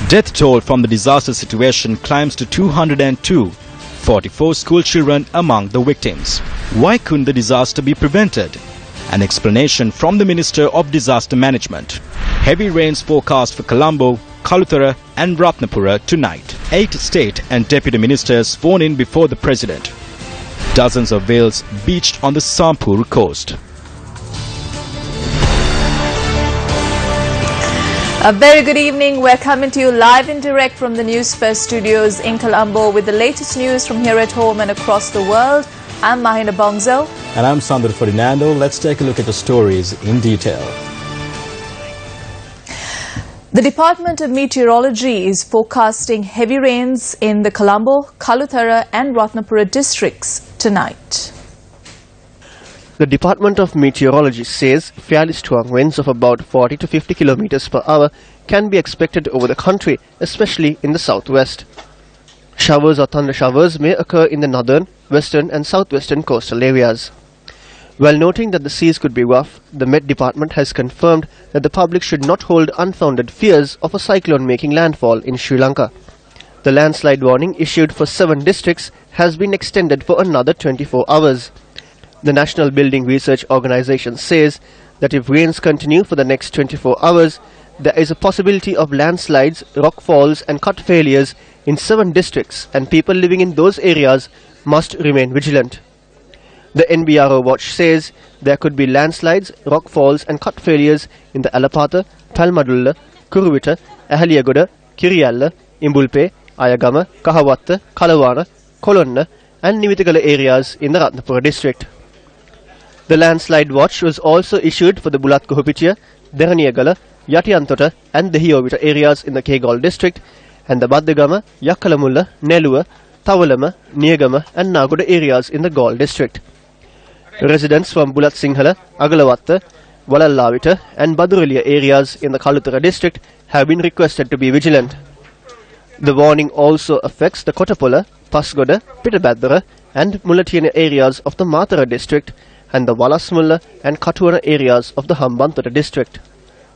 Death toll from the disaster situation climbs to 202. 44 school children among the victims. Why couldn't the disaster be prevented? An explanation from the Minister of Disaster Management. Heavy rains forecast for Colombo, Kaluthara and Ratnapura tonight. 8 state and deputy ministers sworn in before the president. Dozens of whales beached on the Sampur coast. A very good evening. We're coming to you live and direct from the Newsfirst studios in Colombo with the latest news from here at home and across the world. I'm Mahina Bongzo. And I'm Sandra Ferdinando. Let's take a look at the stories in detail. The Department of Meteorology is forecasting heavy rains in the Colombo, Kaluthara and Ratnapura districts tonight. The Department of Meteorology says fairly strong winds of about 40 to 50 kilometers per hour can be expected over the country, especially in the southwest. Showers or thunder showers may occur in the northern, western and southwestern coastal areas. While noting that the seas could be rough, the Met Department has confirmed that the public should not hold unfounded fears of a cyclone making landfall in Sri Lanka. The landslide warning issued for 7 districts has been extended for another 24 hours. The National Building Research Organization says that if rains continue for the next 24 hours, there is a possibility of landslides, rock falls and cut failures in 7 districts, and people living in those areas must remain vigilant. The NBRO watch says there could be landslides, rock falls and cut failures in the Alapata, Palmadulla, Kuruvita, Ahaliyagoda, Kiriyalla, Imbulpe, Ayagama, Kahawatta, Kalawana, Kolonna and Nivitigala areas in the Ratnapura district. The landslide watch was also issued for the Bulat Kohupitiya, Deraniyagala, Yatiyantota and the Hiyovita areas in the Kegal district and the Baddagama, Yakkalamulla, Nelua, Tawalama, Niyagama and Nagoda areas in the Gaul district. Residents from Bulat Sinhala, Agalawatta, Walallavita and Baduraliya areas in the Kaluthara district have been requested to be vigilant. The warning also affects the Kotapola, Pasgoda, Pitabadara and Mulatiyana areas of the Matara district and the Walasmulla and Katuana areas of the Hambantota district.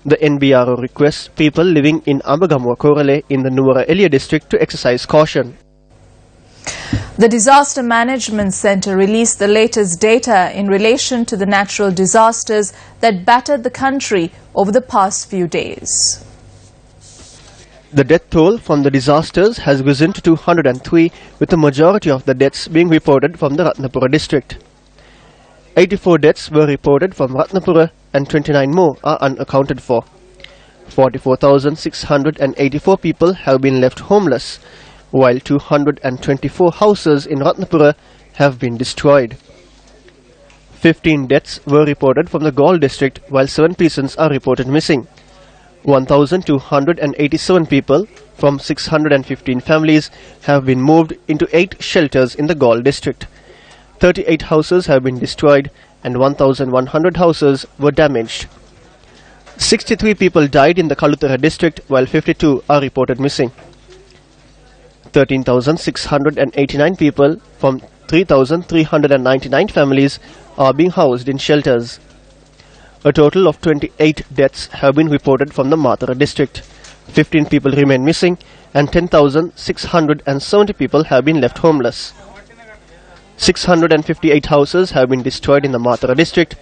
The NBRO requests people living in Ambagamua Korale in the Nuwara Elia district to exercise caution. The Disaster Management Centre released the latest data in relation to the natural disasters that battered the country over the past few days. The death toll from the disasters has risen to 203, with the majority of the deaths being reported from the Ratnapura district. 84 deaths were reported from Ratnapura and 29 more are unaccounted for. 44,684 people have been left homeless, while 224 houses in Ratnapura have been destroyed. 15 deaths were reported from the Gaul district, while 7 persons are reported missing. 1,287 people from 615 families have been moved into 8 shelters in the Gaul district. 38 houses have been destroyed and 1,100 houses were damaged. 63 people died in the Kaluthara district, while 52 are reported missing. 13,689 people from 3,399 families are being housed in shelters. A total of 28 deaths have been reported from the Matara district. 15 people remain missing and 10,670 people have been left homeless. 658 houses have been destroyed in the Matara district,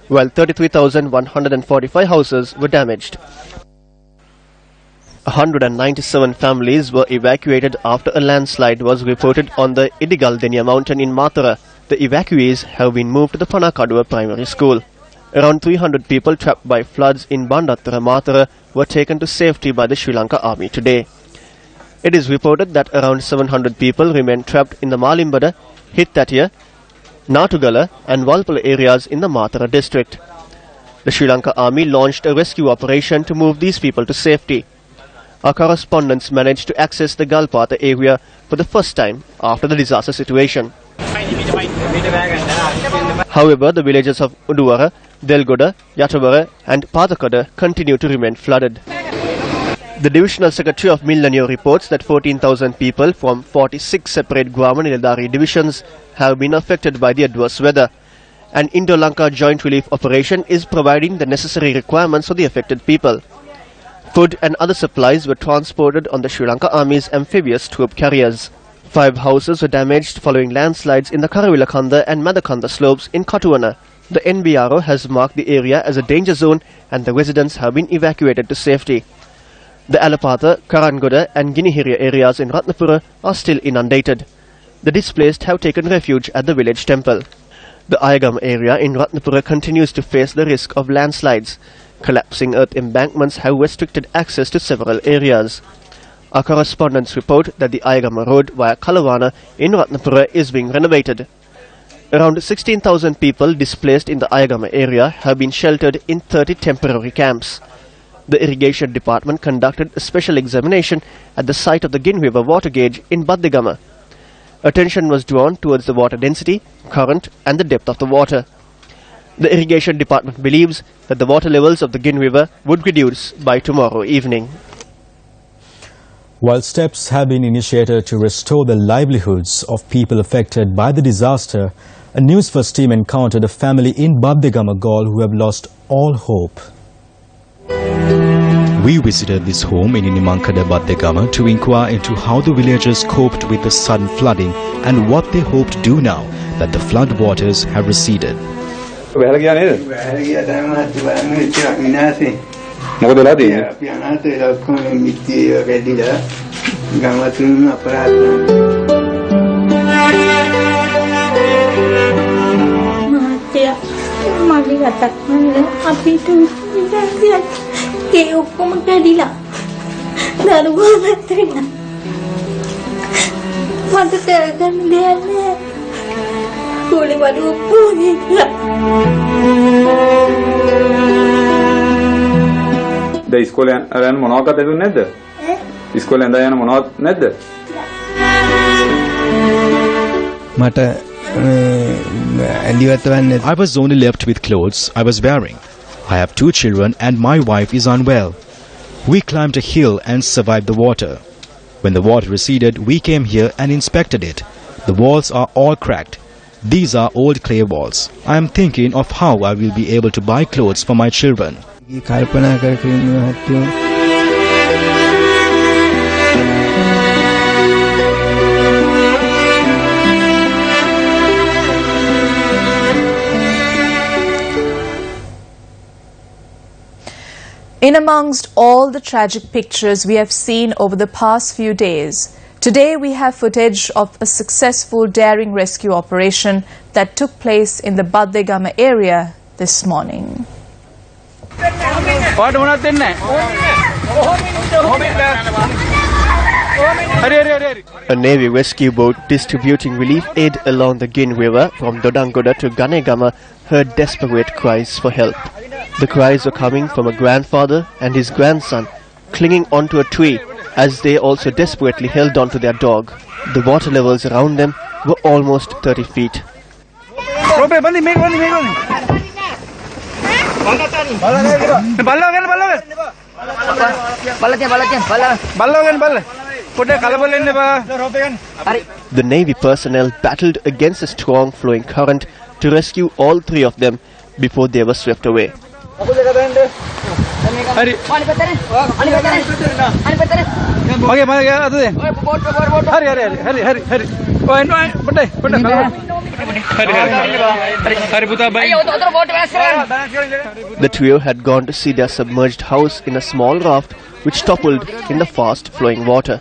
while 33,145 houses were damaged. 197 families were evacuated after a landslide was reported on the Idigaldenia mountain in Matara. The evacuees have been moved to the Panakadua primary school. Around 300 people trapped by floods in Bandattara Matara were taken to safety by the Sri Lanka Army today. It is reported that around 700 people remain trapped in the Malimbada, Hittatiya, Natugala and Walpala areas in the Matara district. The Sri Lanka Army launched a rescue operation to move these people to safety. Our correspondents managed to access the Galpata area for the first time after the disaster situation. However, the villages of Uduwara, Delgoda, Yatavara and Patakada continue to remain flooded. The Divisional Secretary of Millennium reports that 14,000 people from 46 separate Grama Niladhari divisions have been affected by the adverse weather. An Indo-Lanka joint relief operation is providing the necessary requirements for the affected people. Food and other supplies were transported on the Sri Lanka Army's amphibious troop carriers. 5 houses were damaged following landslides in the Karavilakanda and Madakanda slopes in Katuwana. The NBRO has marked the area as a danger zone and the residents have been evacuated to safety. The Alapatha, Karangoda and Ginihiriya areas in Ratnapura are still inundated. The displaced have taken refuge at the village temple. The Ayagam area in Ratnapura continues to face the risk of landslides. Collapsing earth embankments have restricted access to several areas. Our correspondents report that the Ayagama road via Kalawana in Ratnapura is being renovated. Around 16,000 people displaced in the Ayagama area have been sheltered in 30 temporary camps. The Irrigation Department conducted a special examination at the site of the Gin River water gauge in Baddigama. Attention was drawn towards the water density, current and the depth of the water. The Irrigation Department believes that the water levels of the Gin River would reduce by tomorrow evening. While steps have been initiated to restore the livelihoods of people affected by the disaster, a Newsfirst team encountered a family in Baddigama Gaul who have lost all hope. We visited this home in Inimankada, Baddigama to inquire into how the villagers coped with the sudden flooding and what they hope to do now that the flood waters have receded. The school and Monoka do nether. School and Diana Monot nether. I was only left with clothes I was wearing. I have 2 children and my wife is unwell. We climbed a hill and survived the water. When the water receded, we came here and inspected it. The walls are all cracked. These are old clay walls. I am thinking of how I will be able to buy clothes for my children. In amongst all the tragic pictures we have seen over the past few days, today we have footage of a successful daring rescue operation that took place in the Baddigama area this morning. A Navy rescue boat distributing relief aid along the Gin River from Dodangoda to Ganegama heard desperate cries for help. The cries were coming from a grandfather and his grandson clinging onto a tree as they also desperately held on to their dog. The water levels around them were almost 30 feet. The Navy personnel battled against a strong flowing current to rescue all 3 of them before they were swept away. The trio had gone to see their submerged house in a small raft which toppled in the fast flowing water.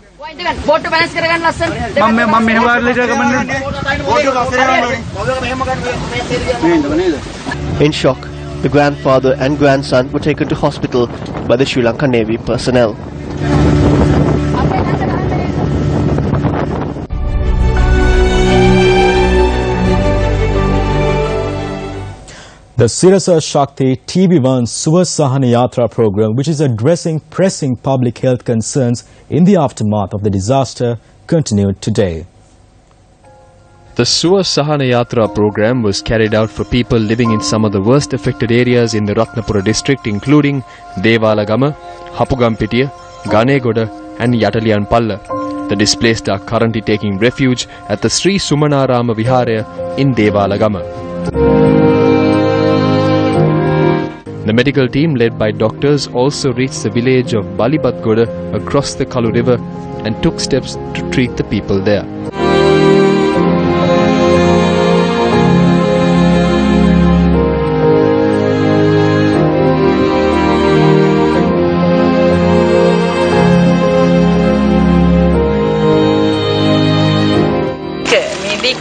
In shock, the grandfather and grandson were taken to hospital by the Sri Lanka Navy personnel. The Sirasa Shakti TB1 Suvasahana Yatra program, which is addressing pressing public health concerns in the aftermath of the disaster, continued today. The Suvasahana Yatra program was carried out for people living in some of the worst affected areas in the Ratnapura district, including Devalagama, Hapugampitiya, Ganegoda and Yataliyan Palla. The displaced are currently taking refuge at the Sri Sumanarama Viharaya in Devalagama. The medical team led by doctors also reached the village of Balibatgoda across the Kalu River and took steps to treat the people there.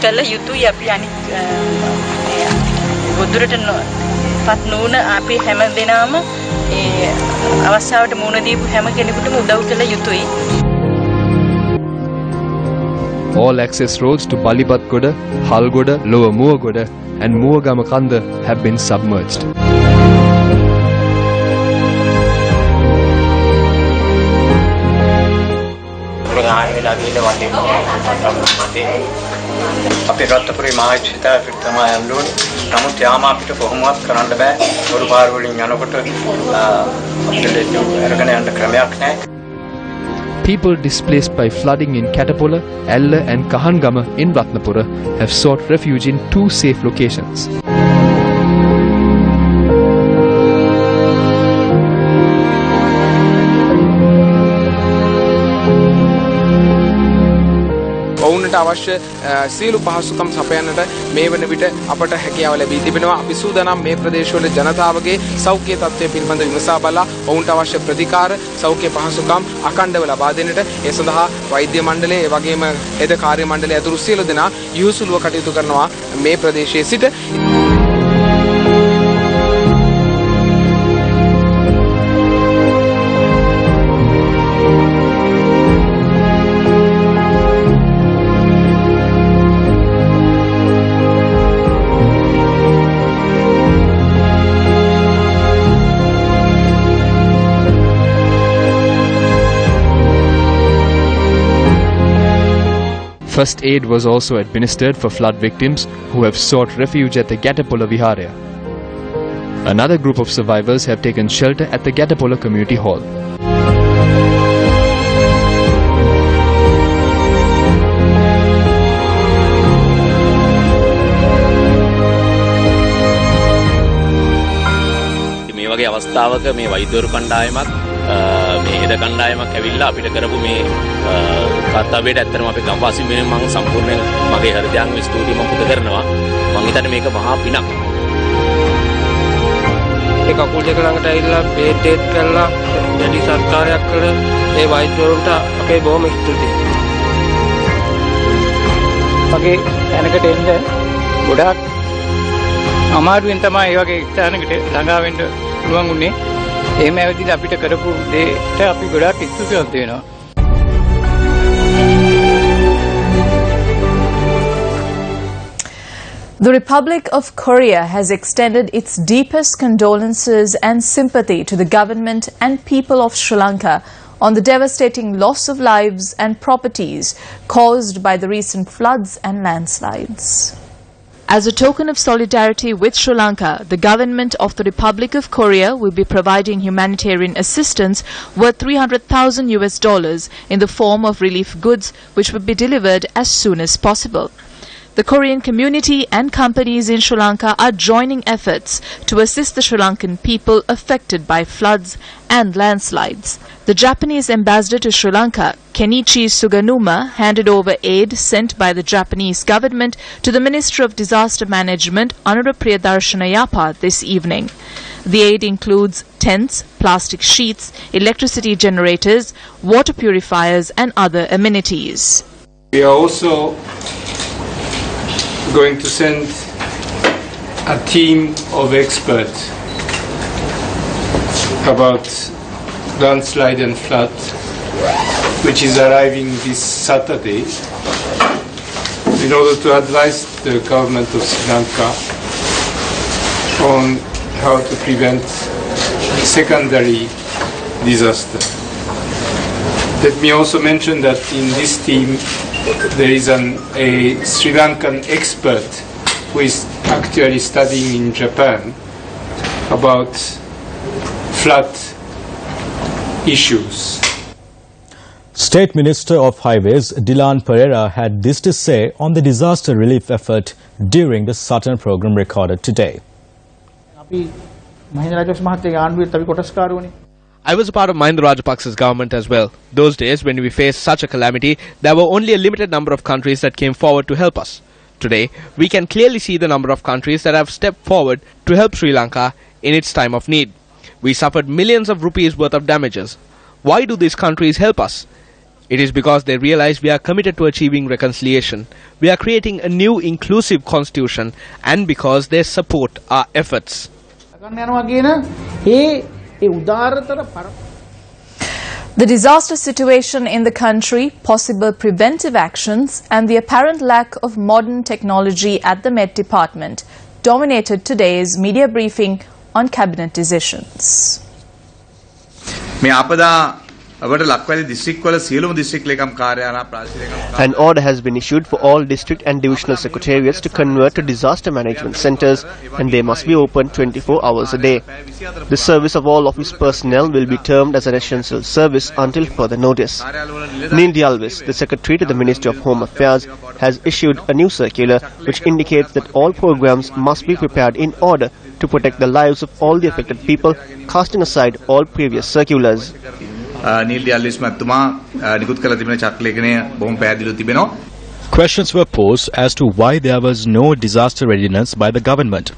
කළ යුතුයි අපි අනිත් ගොදුරට පත් නොවන අපි හැම දෙනාම ඒ අවස්ථාවට මුණ දීපු හැම කෙනෙකුටම උදව් කළ යුතුයි. All access roads to Balibatgoda, Halgoda, Lower Muagoda and Muagama Kanda have been submerged. අපේ රත්නපුරේ මහවිද්‍යාලයට තමයි යන්න ඕනේ. නමුත් යාම අපිට කොහොමවත් කරන්න බෑ. වරු පාර වලින් යනකොට අපිට අරගෙන යන්න ක්‍රමයක් නැහැ. People displaced by flooding in Katapola, Alla and Kahangama in Ratnapura have sought refuge in 2 safe locations. ඔවුන්ට අවශ්‍ය සියලු පහසුකම් සපයන්නට මේ වන විට අපට හැකියාව ලැබී තිබෙනවා. අපි සූදානම් මේ ප්‍රදේශවල ජනතාවගේ සෞඛ්‍ය තත්ත්වය පිළිබඳව විමසා බලා ඔවුන්ට අවශ්‍ය ප්‍රතිකාර සෞඛ්‍ය පහසුකම් අඛණ්ඩව ලබා දෙන්නට ඒ සඳහා වෛද්‍ය මණ්ඩලය ඒ වගේම හෙද කාර්ය මණ්ඩලය ඇතුළු සියලු දෙනා යහුසුලුව කටයුතු කරනවා මේ ප්‍රදේශයේ සිට. First aid was also administered for flood victims who have sought refuge at the Gatapola Viharya. Another group of survivors have taken shelter at the Gatapola Community Hall. මේ වගේ අවස්ථාවක මේ වෛද්‍යවරු කණ්ඩායමක් මේ හෙද කණ්ඩායමක් ඇවිල්ලා අපිට කරපු මේ කර්තව්‍යයට ඇත්තටම අපේ ගම්වාසී මේ මම සම්පූර්ණයෙන් මගේ හෘදයාංග ස්තුතිය මම පුද කරනවා. මම හිතන්නේ මේක මහා පිනක්. ඒ කකුල් දෙක ළඟට ඇවිල්ලා බේත් ටේත් කරලා වැඩි සත්කාරයක් කළ ඒ වෛද්‍යවරුන්ට අපේ බොහොම ස්තුතියි. වගේ තැනකට එන්න ගොඩාක් අමාරුවෙන් තමයි ඒ වගේ තැනකට ළඟා වෙන්න පුළුවන් උනේ. එහෙම ඇවිදලා අපිට කරපු දෙයට අපි ගොඩාක් ස්තුතිවන්ත වෙනවා. The Republic of Korea has extended its deepest condolences and sympathy to the government and people of Sri Lanka on the devastating loss of lives and properties caused by the recent floods and landslides. As a token of solidarity with Sri Lanka, the government of the Republic of Korea will be providing humanitarian assistance worth $300,000 in the form of relief goods, which will be delivered as soon as possible. The Korean community and companies in Sri Lanka are joining efforts to assist the Sri Lankan people affected by floods and landslides. The Japanese ambassador to Sri Lanka, Kenichi Suganuma, handed over aid sent by the Japanese government to the Minister of Disaster Management, Honorable Priyadarshana Yapa, this evening. The aid includes tents, plastic sheets, electricity generators, water purifiers and other amenities. We are also going to send a team of experts about landslide and flood, which is arriving this Saturday, in order to advise the government of Sri Lanka on how to prevent secondary disaster. Let me also mention that in this team there is a Sri Lankan expert who is actually studying in Japan about flood issues. State Minister of Highways Dilan Pereira had this to say on the disaster relief effort during the Saturn program recorded today. අපි I was a part of Mahinda Rajapaksa's government as well. Those days, when we faced such a calamity, there were only a limited number of countries that came forward to help us. Today, we can clearly see the number of countries that have stepped forward to help Sri Lanka in its time of need. We suffered millions of rupees worth of damages. Why do these countries help us? It is because they realize we are committed to achieving reconciliation. We are creating a new inclusive constitution, and because they support our efforts. The disaster situation in the country, possible preventive actions, and the apparent lack of modern technology at the Met Department dominated today's media briefing on cabinet decisions. An order has been issued for all district and divisional secretariats to convert to disaster management centres, and they must be open 24 hours a day. The service of all office personnel will be termed as an essential service until further notice. Neil Dialvis, the Secretary to the Ministry of Home Affairs, has issued a new circular which indicates that all programs must be prepared in order to protect the lives of all the affected people, casting aside all previous circulars. Questions were posed as to why there was no disaster readiness by the government.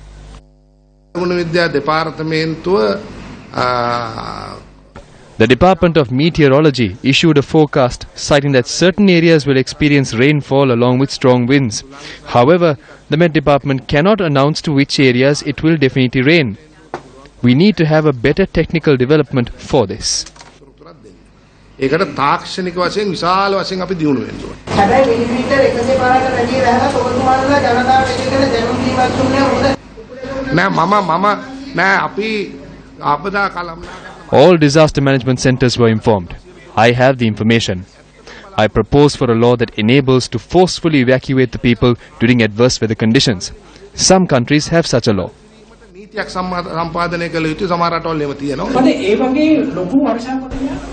The Department of Meteorology issued a forecast citing that certain areas will experience rainfall along with strong winds. However, the Met Department cannot announce to which areas it will definitely rain. We need to have a better technical development for this. ඒකට තාක්ෂණික වශයෙන් විශාල වශයෙන් අපි දියුණු වෙන්න ඕනේ. හැබැයි මිලිමීටර් 105කට වැඩි වැහලා ඔබතුමාලා ජනතාවට එකගෙන දැනුම් දීමක් දුන්නේ නෑ අපි ආපදා කළමනාකරන All disaster management centers were informed. I have the information. I propose for a law that enables to forcefully evacuate the people during adverse weather conditions. Some countries have such a law.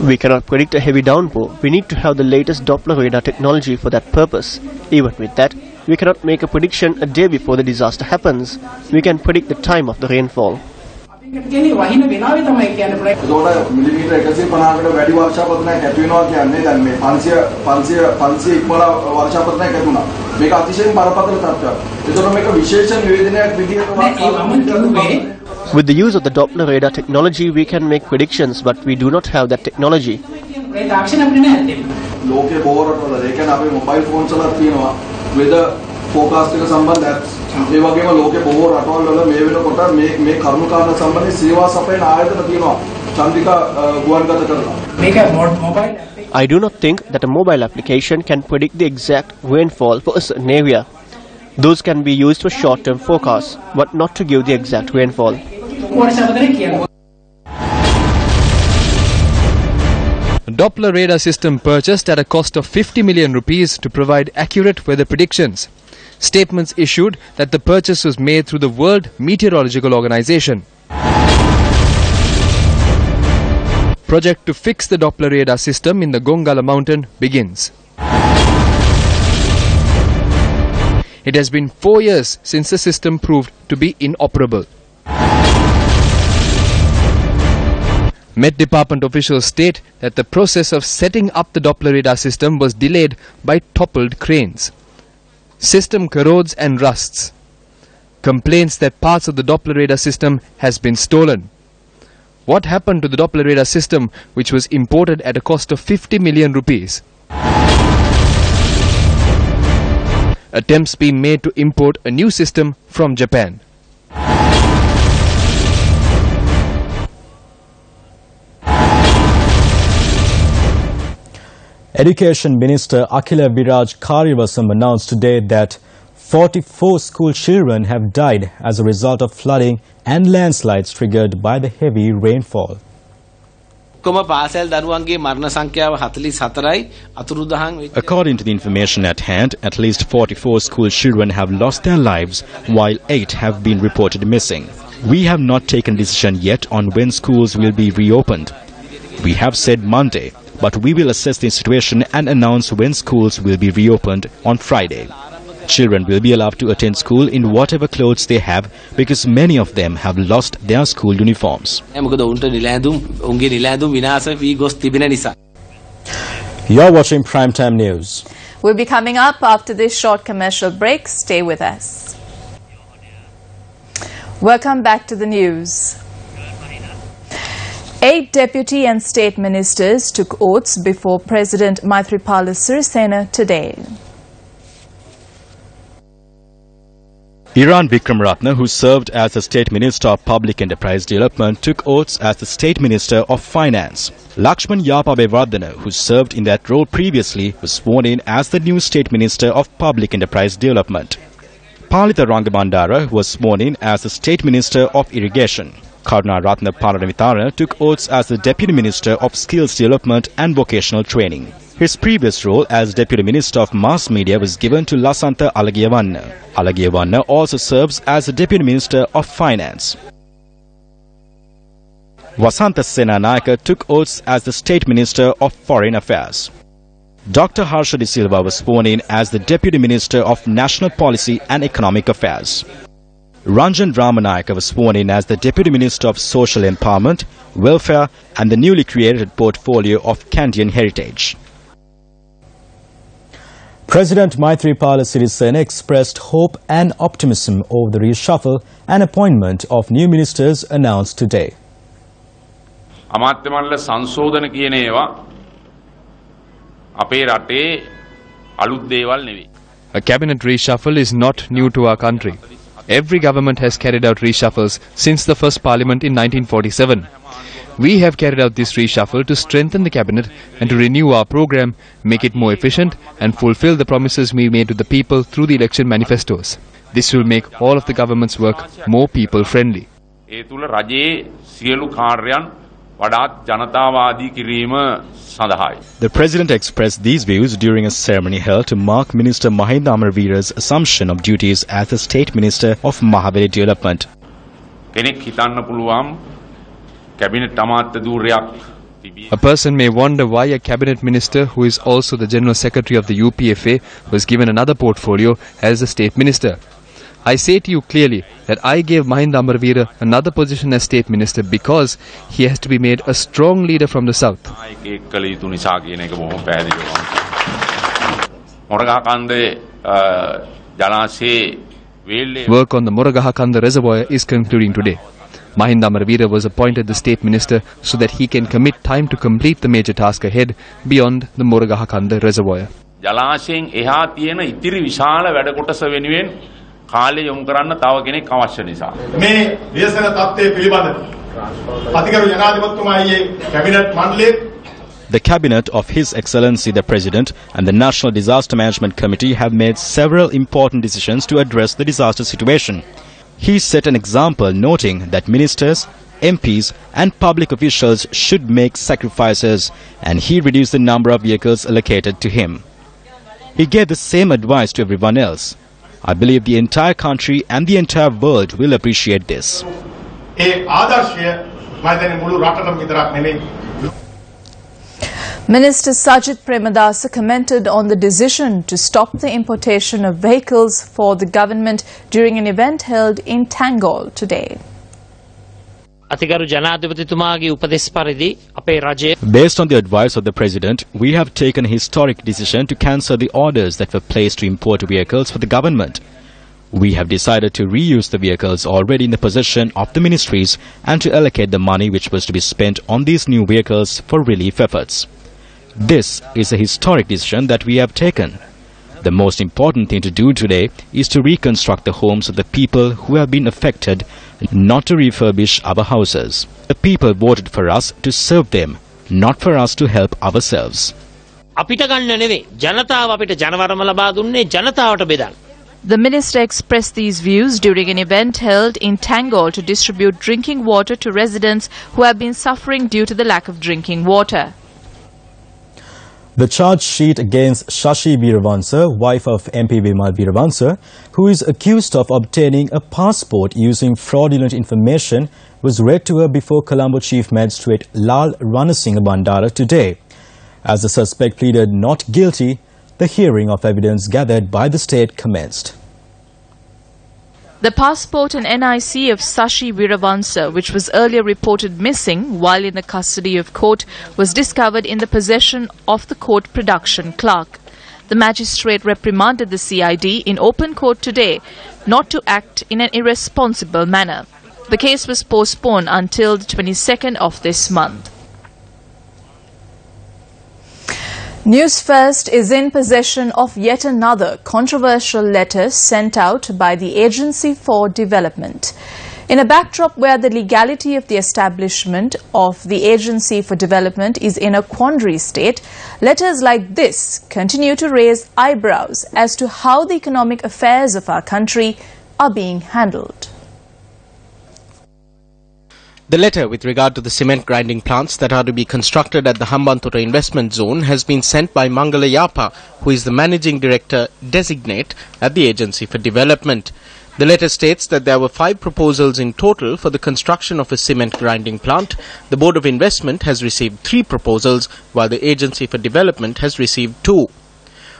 We cannot predict a heavy downpour. We need to have the latest Doppler radar technology for that purpose. Even with that, we cannot make a prediction a day before the disaster happens. We can predict the time of the rainfall. With the use of the Doppler radar technology, we can make predictions, but we do not have that technology. I do not think that a mobile application can predict the exact rainfall for a certain area. Those can be used for short-term forecasts, but not to give the exact rainfall. Doppler radar system purchased at a cost of 50 million rupees to provide accurate weather predictions. Statements issued that the purchase was made through the World Meteorological Organization. Project to fix the Doppler radar system in the Gongala mountain begins. It has been 4 years since the system proved to be inoperable. Met Department officials state that the process of setting up the Doppler radar system was delayed by toppled cranes. System corrodes and rusts. Complaints that parts of the Doppler radar system has been stolen. What happened to the Doppler radar system, which was imported at a cost of 50 million rupees? Attempts being made to import a new system from Japan. Education Minister Akhila Biraj Karivasam announced today that 44 school children have died as a result of flooding and landslides triggered by the heavy rainfall. According to the information at hand, at least 44 school children have lost their lives, while 8 have been reported missing. We have not taken a decision yet on when schools will be reopened. We have said Monday, but we will assess the situation and announce when schools will be reopened on Friday. Children will be allowed to attend school in whatever clothes they have because many of them have lost their school uniforms. You're watching Primetime News. We'll be coming up after this short commercial break. Stay with us. Welcome back to the news. 8 deputy and state ministers took oaths before President Maithripala Sirisena today. Iran Vikram Ratna, who served as the State Minister of Public Enterprise Development, took oaths as the State Minister of Finance. Lakshman Yapavardhana, who served in that role previously, was sworn in as the new State Minister of Public Enterprise Development. Palitha Rangamandara, who was sworn in as the State Minister of Irrigation. Karuna Ratna Paranavitara took oaths as the Deputy Minister of Skills Development and Vocational Training. His previous role as Deputy Minister of Mass Media was given to Lasantha Alagiyavanna. Alagiyavanna also serves as the Deputy Minister of Finance. Vasantha Senanayaka took oaths as the State Minister of Foreign Affairs. Dr. Harsha De Silva was sworn in as the Deputy Minister of National Policy and Economic Affairs. Ranjan Ramanayaka was sworn in as the Deputy Minister of Social Empowerment, Welfare and the newly created portfolio of Kandyan Heritage. President Maithripala Sirisena expressed hope and optimism over the reshuffle and appointment of new ministers announced today. අමාත්‍ය මණ්ඩල සංශෝධන කියන ඒවා අපේ රටේ අලුත් දේවල් නෙවෙයි. A cabinet reshuffle is not new to our country. Every government has carried out reshuffles since the first parliament in 1947. We have carried out this reshuffle to strengthen the cabinet and to renew our program, make it more efficient and fulfill the promises we made to the people through the election manifestos. This will make all of the government's work more people-friendly. ඒ තුල රජයේ සියලු කාර්යයන් වඩාත් ජනතාවාදී කිරීම සඳහායි. The President expressed these views during a ceremony held to mark Minister Mahinda Amarveera's assumption of duties as the State Minister of Mahaveli Development. කෙනෙක් හිතන්න පුළුවන් cabinet අමාත්‍ය ධූරයක්. A person may wonder why a cabinet minister who is also the General Secretary of the UPFA was given another portfolio as the State Minister. I say to you clearly that I gave Mahinda Amarveera another position as State Minister because he has to be made a strong leader from the south. Work on the Moragahakanda reservoir is concluding today. Mahinda Amarveera was appointed the State Minister so that he can commit time to complete the major task ahead beyond the Moragahakanda reservoir. ජලාශයෙන් එහා තියෙන ඉතිරි විශාල වැඩ කොටස වෙනුවෙන් කාලය යොමු කරන්න තව කෙනෙක් අවශ්‍ය නිසා මේ විශේෂණ තත්ත්වයේ පිළිබඳව අතිගරු ජනාධිපතිතුමාගේ කැබිනට් මණ්ඩලයේ The cabinet of His Excellency the President and the National Disaster Management Committee have made several important decisions to address the disaster situation. He set an example noting that ministers, MPs and public officials should make sacrifices, and he reduced the number of vehicles allocated to him. He gave the same advice to everyone else. I believe the entire country and the entire world will appreciate this. Minister Sajid Premadasa commented on the decision to stop the importation of vehicles for the government during an event held in Tangol today. Based on the advice of the President, we have taken a historic decision to cancel the orders that were placed to import vehicles for the government. We have decided to reuse the vehicles already in the possession of the ministries and to allocate the money which was to be spent on these new vehicles for relief efforts. This is a historic decision that we have taken. The most important thing to do today is to reconstruct the homes of the people who have been affected, not to refurbish our houses. The people voted for us to serve them, not for us to help ourselves. The minister expressed these views during an event held in Tangol to distribute drinking water to residents who have been suffering due to the lack of drinking water. The charge sheet against Shashi Veeravansa, wife of MP Vimal Veeravansa, who is accused of obtaining a passport using fraudulent information, was read to her before Colombo Chief Magistrate Lal Ranasinghe Bandara today. As the suspect pleaded not guilty, the hearing of evidence gathered by the state commenced. The passport and NIC of Sashi Weerawansa, which was earlier reported missing while in the custody of court, was discovered in the possession of the court production clerk. The magistrate reprimanded the CID in open court today not to act in an irresponsible manner. The case was postponed until the 22nd of this month. Newsfirst is in possession of yet another controversial letter sent out by the Agency for Development. In a backdrop where the legality of the establishment of the Agency for Development is in a quandary state, letters like this continue to raise eyebrows as to how the economic affairs of our country are being handled. The letter with regard to the cement grinding plants that are to be constructed at the Hambantota investment zone has been sent by Mangala Yapa, who is the managing director designate at the Agency for Development. The letter states that there were 5 proposals in total for the construction of a cement grinding plant. The Board of Investment has received 3 proposals, while the Agency for Development has received 2.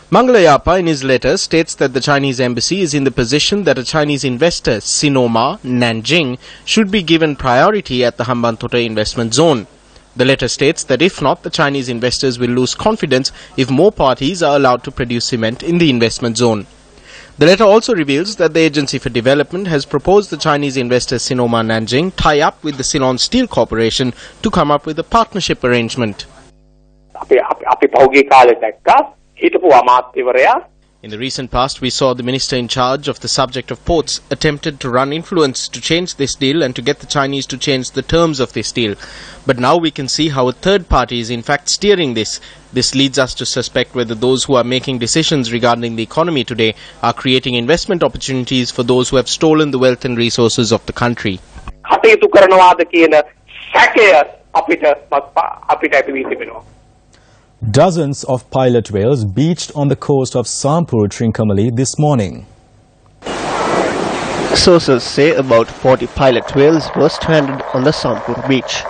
Mangala Yapa in his letter states that the Chinese embassy is in the position that a Chinese investor, Sinoma, Nanjing, should be given priority at the Hambantota investment zone. The letter states that if not, the Chinese investors will lose confidence if more parties are allowed to produce cement in the investment zone. The letter also reveals that the Agency for Development has proposed the Chinese investor Sinoma Nanjing tie up with the Ceylon Steel Corporation to come up with a partnership arrangement. In the recent past, we saw the minister in charge of the subject of ports attempted to run influence to change this deal and to get the Chinese to change the terms of this deal. But now we can see how a third party is in fact steering this. This leads us to suspect whether those who are making decisions regarding the economy today are creating investment opportunities for those who have stolen the wealth and resources of the country. Dozens of pilot whales beached on the coast of Sampur, Trincomalee this morning. Sources say about 40 pilot whales were stranded on the Sampur beach.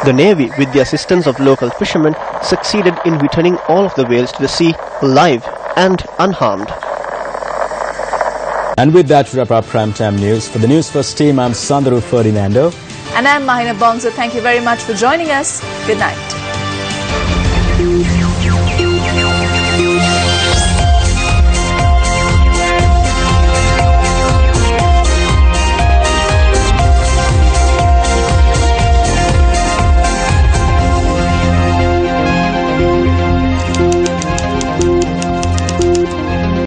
The Navy, with the assistance of local fishermen, succeeded in returning all of the whales to the sea alive and unharmed. And with that, we wrap up Primetime News. For the News First team, I'm Sandaru Ferdinando. And I'm Mahina Bongso. Thank you very much for joining us. Good night.